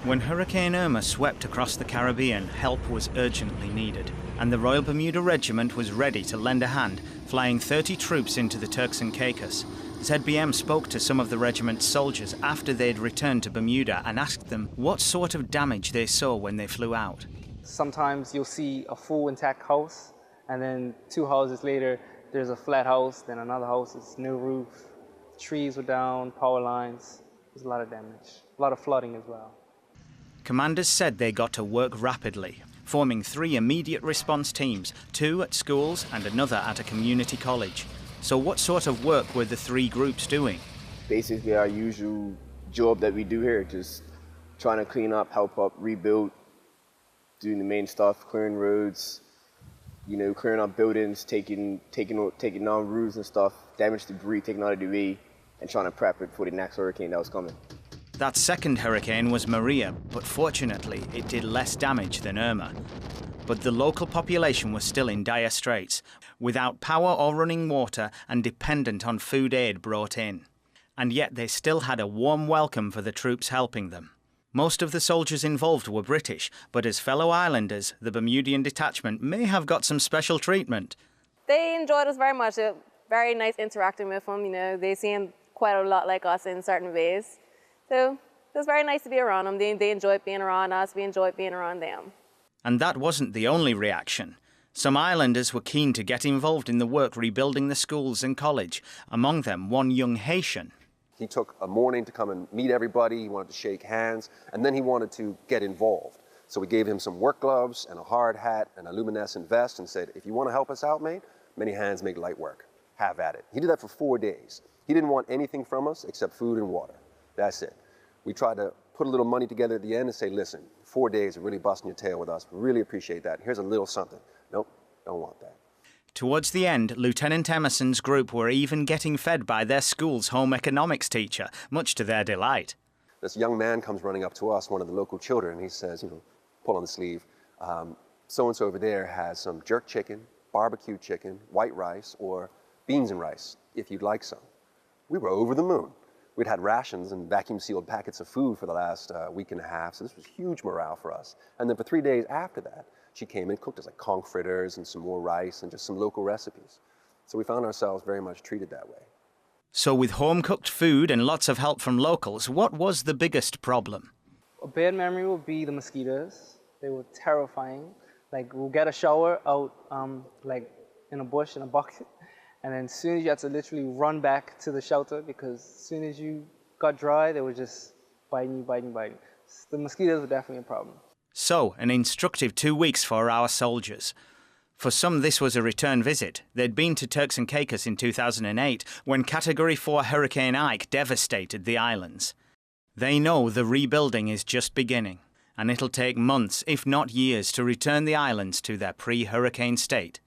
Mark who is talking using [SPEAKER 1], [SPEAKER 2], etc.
[SPEAKER 1] When Hurricane Irma swept across the Caribbean, help was urgently needed, and the Royal Bermuda Regiment was ready to lend a hand, flying 30 troops into the Turks and Caicos. ZBM spoke to some of the regiment's soldiers after they'd returned to Bermuda and asked them what sort of damage they saw when they flew out.
[SPEAKER 2] Sometimes you'll see a full intact house, and then 2 houses later, there's a flat house, then another house, it's no roof. Trees were down, power lines. There's a lot of damage, a lot of flooding as well.
[SPEAKER 1] Commanders said they got to work rapidly, forming 3 immediate response teams, 2 at schools and another at a community college. So what sort of work were the 3 groups doing?
[SPEAKER 3] Basically our usual job that we do here, just trying to clean up, help up, rebuild, doing the main stuff, clearing roads, clearing up buildings, taking down roofs and stuff, damaged debris, taking out debris, and trying to prep it for the next hurricane that was coming.
[SPEAKER 1] That second hurricane was Maria, but fortunately it did less damage than Irma. But the local population was still in dire straits, without power or running water and dependent on food aid brought in. And yet they still had a warm welcome for the troops helping them. Most of the soldiers involved were British, but as fellow islanders, the Bermudian detachment may have got some special treatment.
[SPEAKER 4] They enjoyed us very much. It was very nice interacting with them. They seemed quite a lot like us in certain ways. So it was very nice to be around them. They enjoyed being around us. We enjoyed being around them.
[SPEAKER 1] And that wasn't the only reaction. Some islanders were keen to get involved in the work rebuilding the schools and college, among them one young Haitian.
[SPEAKER 5] He took a morning to come and meet everybody. He wanted to shake hands, and then he wanted to get involved. So we gave him some work gloves and a hard hat and a luminescent vest and said, if you want to help us out, mate, many hands make light work. Have at it. He did that for 4 days. He didn't want anything from us except food and water. That's it. We tried to put a little money together at the end and say, listen, 4 days of really busting your tail with us. We really appreciate that. Here's a little something. Nope, don't want that.
[SPEAKER 1] Towards the end, Lieutenant Emerson's group were even getting fed by their school's home economics teacher, much to their delight.
[SPEAKER 5] This young man comes running up to us, one of the local children, and he says, pull on the sleeve, so-and-so over there has some jerk chicken, barbecue chicken, white rice, or beans and rice, if you'd like some. We were over the moon. We'd had rations and vacuum-sealed packets of food for the last week and a half, so this was huge morale for us. And then for 3 days after that, she came and cooked us like conch fritters and some more rice and just some local recipes. So we found ourselves very much treated that way.
[SPEAKER 1] So with home-cooked food and lots of help from locals, what was the biggest problem?
[SPEAKER 2] A bad memory would be the mosquitoes. They were terrifying. Like, we'll get a shower out in a bush, in a bucket, and then as soon as you had to literally run back to the shelter because as soon as you got dry, they were just biting you. The mosquitoes were definitely a problem.
[SPEAKER 1] So, an instructive 2 weeks for our soldiers. For some, this was a return visit. They'd been to Turks and Caicos in 2008 when Category 4 Hurricane Ike devastated the islands. They know the rebuilding is just beginning, and it'll take months, if not years, to return the islands to their pre-hurricane state.